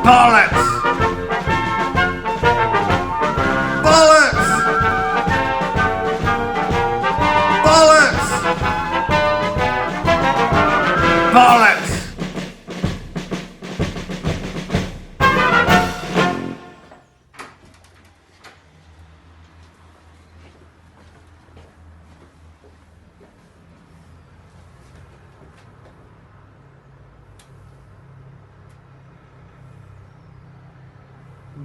Bollocks! Bollocks! Bollocks! Bollocks!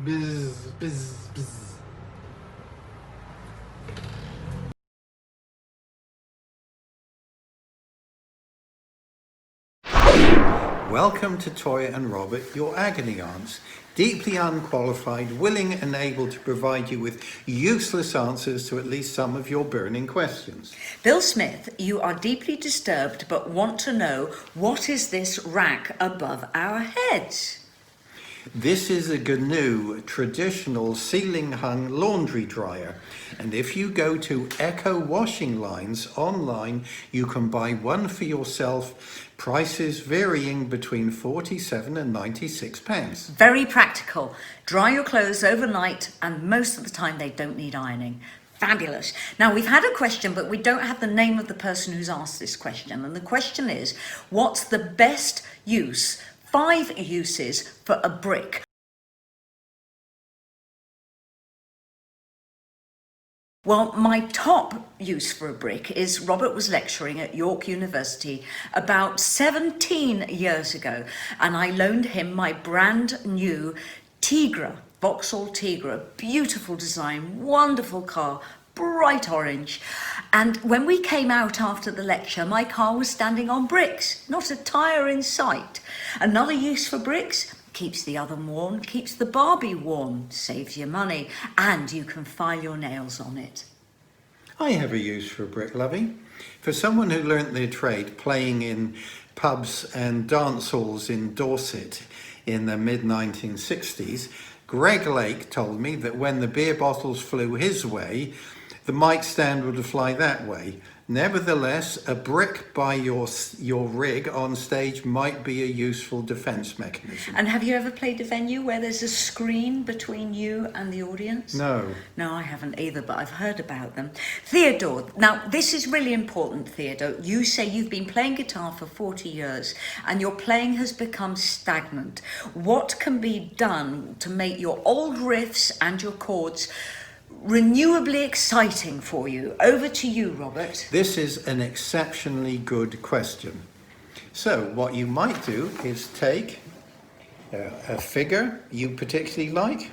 Bzz, bzz, bzz. Welcome to Toyah and Robert, your agony aunts, deeply unqualified, willing and able to provide you with useless answers to at least some of your burning questions. Bill Smith, you are deeply disturbed but want to know, what is this rack above our heads? This is a GNU traditional ceiling-hung laundry dryer, and if you go to Echo Washing Lines online, you can buy one for yourself, prices varying between 47 and 96 pence. Very practical. Dry your clothes overnight, and most of the time they don't need ironing. Fabulous. Now, we've had a question, but we don't have the name of the person who's asked this question, and the question is, what's the best use, 5 uses for a brick? Well, my top use for a brick is Robert was lecturing at York University about 17 years ago, and I loaned him my brand new Tigra, Vauxhall Tigra, beautiful design, wonderful car, bright orange. And when we came out after the lecture, my car was standing on bricks, not a tyre in sight. Another use for bricks: keeps the oven warm, keeps the Barbie warm, saves you money, and you can file your nails on it. I have a use for a brick, lovey. For someone who learnt their trade playing in pubs and dance halls in Dorset in the mid-1960s, Greg Lake told me that when the beer bottles flew his way, the mic stand would fly that way. Nevertheless, a brick by your rig on stage might be a useful defence mechanism. And have you ever played a venue where there's a screen between you and the audience? No. No, I haven't either, but I've heard about them. Theodore, now this is really important, Theodore. You say you've been playing guitar for 40 years and your playing has become stagnant. What can be done to make your old riffs and your chords renewably exciting for you? Over to you, Robert. This is an exceptionally good question. So what you might do is take a figure you particularly like,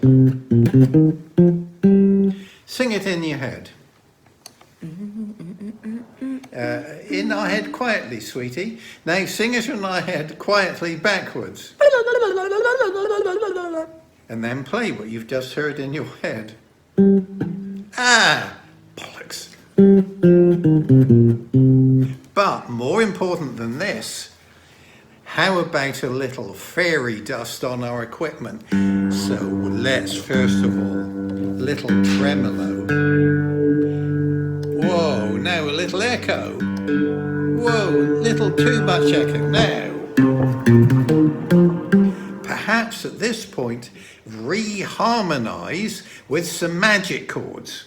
sing it in your head. In our head quietly, sweetie. Now sing it in our head quietly backwards. And then play what you've just heard in your head. Ah, bollocks. But more important than this, how about a little fairy dust on our equipment? So let's first of all, little tremolo. Whoa, now a little echo. Whoa, little too much echo. Now, perhaps at this point, reharmonize with some magic chords.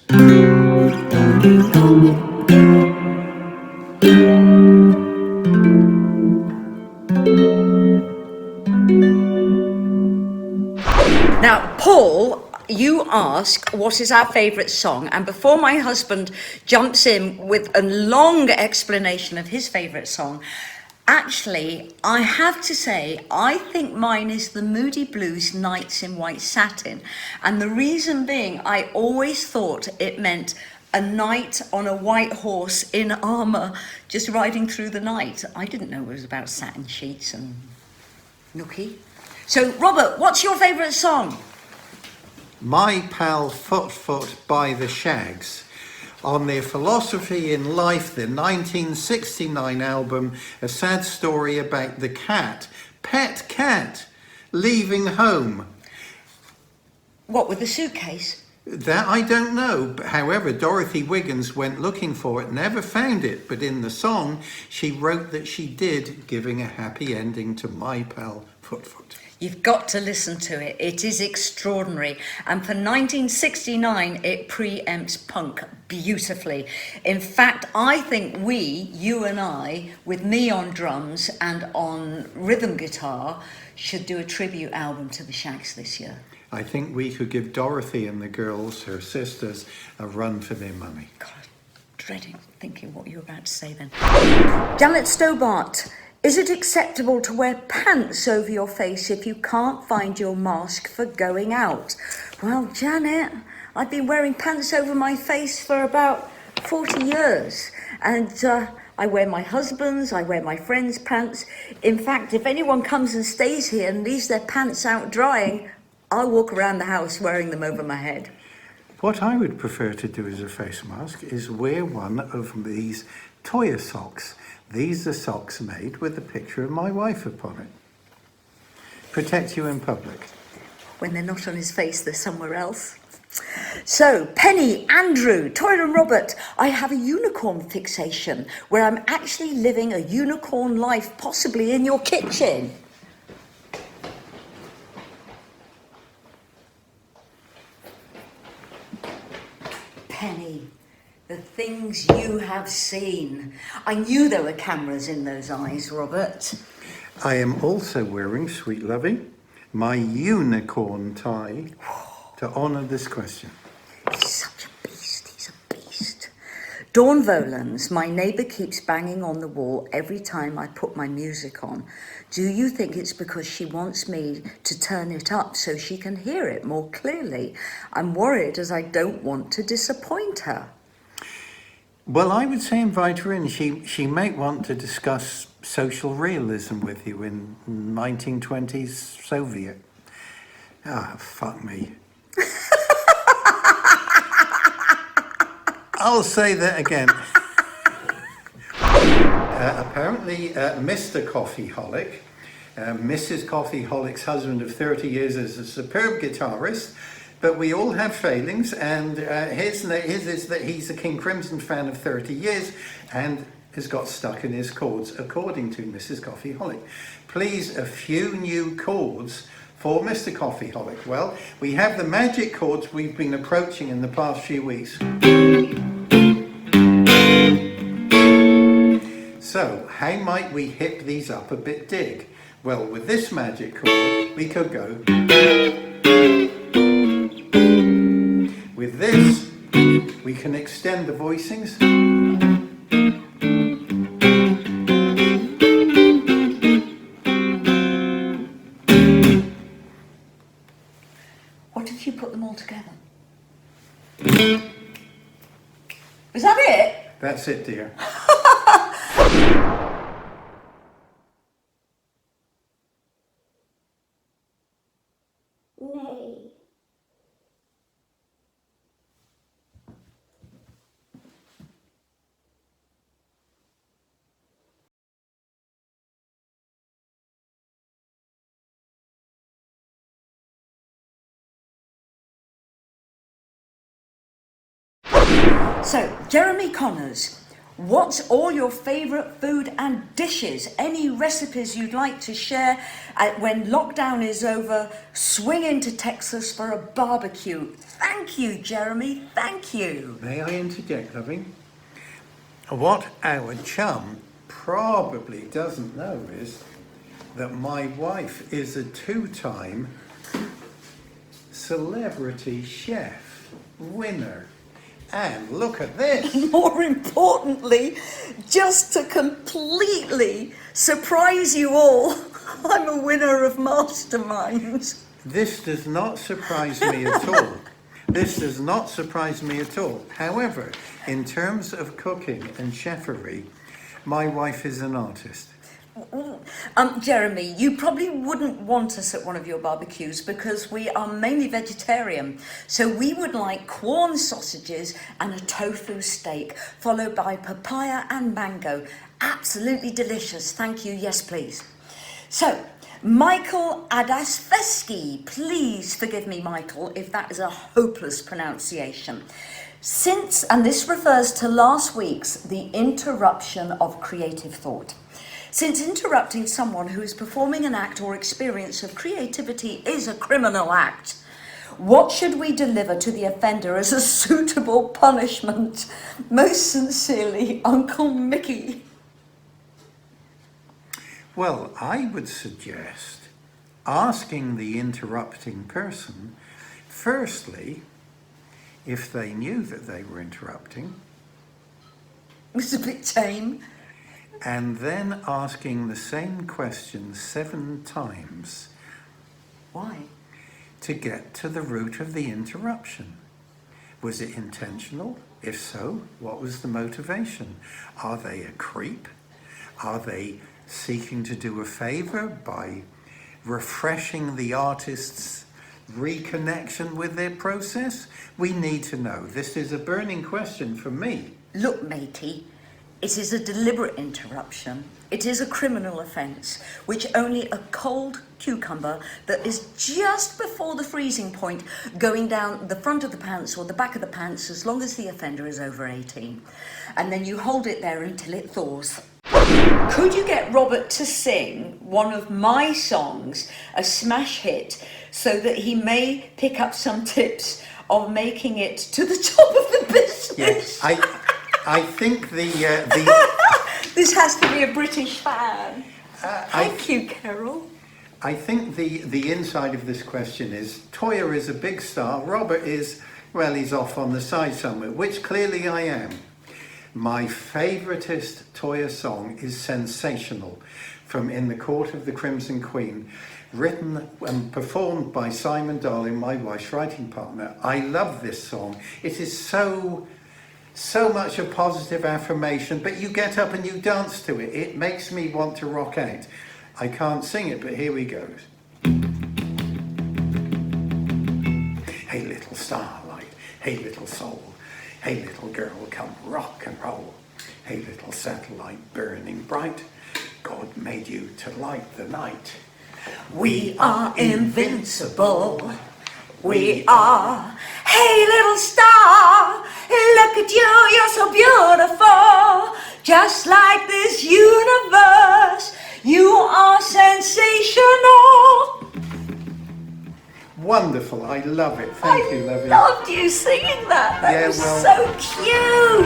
Now, Paul, you ask what is our favourite song, and before my husband jumps in with a long explanation of his favourite song, actually, I have to say, I think mine is the Moody Blues Knights in White Satin. And the reason being, I always thought it meant a knight on a white horse in armour, just riding through the night. I didn't know it was about satin sheets and nookie. So, Robert, what's your favourite song? My Pal Foot by the Shags. On their Philosophy in Life, the 1969 album, a sad story about the pet cat, leaving home. What, with the suitcase? That I don't know. However, Dorothy Wiggins went looking for it, never found it, but in the song, she wrote that she did, giving a happy ending to My Pal Foot. You've got to listen to it. It is extraordinary. And for 1969, it preempts punk beautifully. In fact, I think you and I, with me on drums and on rhythm guitar, should do a tribute album to the Shacks this year. I think we could give Dorothy and the girls, her sisters, a run for their money. God, dreading thinking what you were about to say then. Janet Stobart. Is it acceptable to wear pants over your face if you can't find your mask for going out? Well, Janet, I've been wearing pants over my face for about 40 years. And I wear my husband's, I wear my friend's pants. In fact, if anyone comes and stays here and leaves their pants out drying, I'll walk around the house wearing them over my head. What I would prefer to do as a face mask is wear one of these Toyah socks. These are socks made with a picture of my wife upon it. Protect you in public. When they're not on his face, they're somewhere else. So, Penny, Andrew, Toyah and Robert, I have a unicorn fixation where I'm actually living a unicorn life, possibly in your kitchen. Penny, the things you have seen. I knew there were cameras in those eyes, Robert. I am also wearing, sweet lovey, my unicorn tie to honour this question. He's such a beast, he's a beast. Dawn Volans, my neighbour keeps banging on the wall every time I put my music on. Do you think it's because she wants me to turn it up so she can hear it more clearly? I'm worried as I don't want to disappoint her. Well, I would say invite her in. She might want to discuss social realism with you in 1920s Soviet. Ah, fuck me. I'll say that again. Apparently, Mr. Coffeeholic, Mrs. Coffeeholic's husband of 30 years, is a superb guitarist, but we all have failings, and his is that he's a King Crimson fan of 30 years and has got stuck in his chords, according to Mrs. Coffeeholic. Please, a few new chords for Mr. Coffeeholic. Well, we have the magic chords we've been approaching in the past few weeks. So, how might we hip these up a bit, Dig? Well, with this magic chord, we could go. With this, we can extend the voicings. What if you put them all together? Was that it? That's it, dear. Yay. So, Jeremy Connors, what's all your favourite food and dishes? Any recipes you'd like to share when lockdown is over? Swing into Texas for a barbecue. Thank you, Jeremy. Thank you. May I interject, lovey? What our chum probably doesn't know is that my wife is a two-time celebrity chef winner. And look at this. More importantly, just to completely surprise you all, I'm a winner of Masterminds. This does not surprise me at all. This does not surprise me at all. However, in terms of cooking and chefery, my wife is an artist. Jeremy, you probably wouldn't want us at one of your barbecues because we are mainly vegetarian. So we would like Quorn sausages and a tofu steak, followed by papaya and mango. Absolutely delicious. Thank you. Yes, please. So, Michael Adasveski, please forgive me, Michael, if that is a hopeless pronunciation. Since, and this refers to last week's, the interruption of creative thought. Since interrupting someone who is performing an act or experience of creativity is a criminal act, what should we deliver to the offender as a suitable punishment? Most sincerely, Uncle Mickey. Well, I would suggest asking the interrupting person, firstly, if they knew that they were interrupting. It's a bit tame. And then asking the same question 7 times. Why? To get to the root of the interruption. Was it intentional? If so, what was the motivation? Are they a creep? Are they seeking to do a favor by refreshing the artist's reconnection with their process? We need to know. This is a burning question for me. Look, matey, it is a deliberate interruption. It is a criminal offence, which only a cold cucumber that is just before the freezing point going down the front of the pants or the back of the pants, as long as the offender is over 18. And then you hold it there until it thaws. Could you get Robert to sing one of my songs, a smash hit, so that he may pick up some tips of making it to the top of the business? Yes, I think the This has to be a British fan. Thank you, Carol. I think the inside of this question is, Toyah is a big star, Robert is, well, he's off on the side somewhere, which clearly I am. My favouriteest Toyah song is Sensational, from In the Court of the Crimson Queen, written and performed by Simon Darling, my wife's writing partner. I love this song. It is so much a positive affirmation, but you get up and you dance to it. It makes me want to rock out. I can't sing it, but here we go. Hey little starlight, hey little soul, hey little girl, come rock and roll. Hey little satellite burning bright, God made you to light the night. We are invincible. We are. Hey, little star, look at you, you're so beautiful. Just like this universe, you are sensational. Wonderful, I love it. Thank you, lovey. I loved you singing that. That was so cute.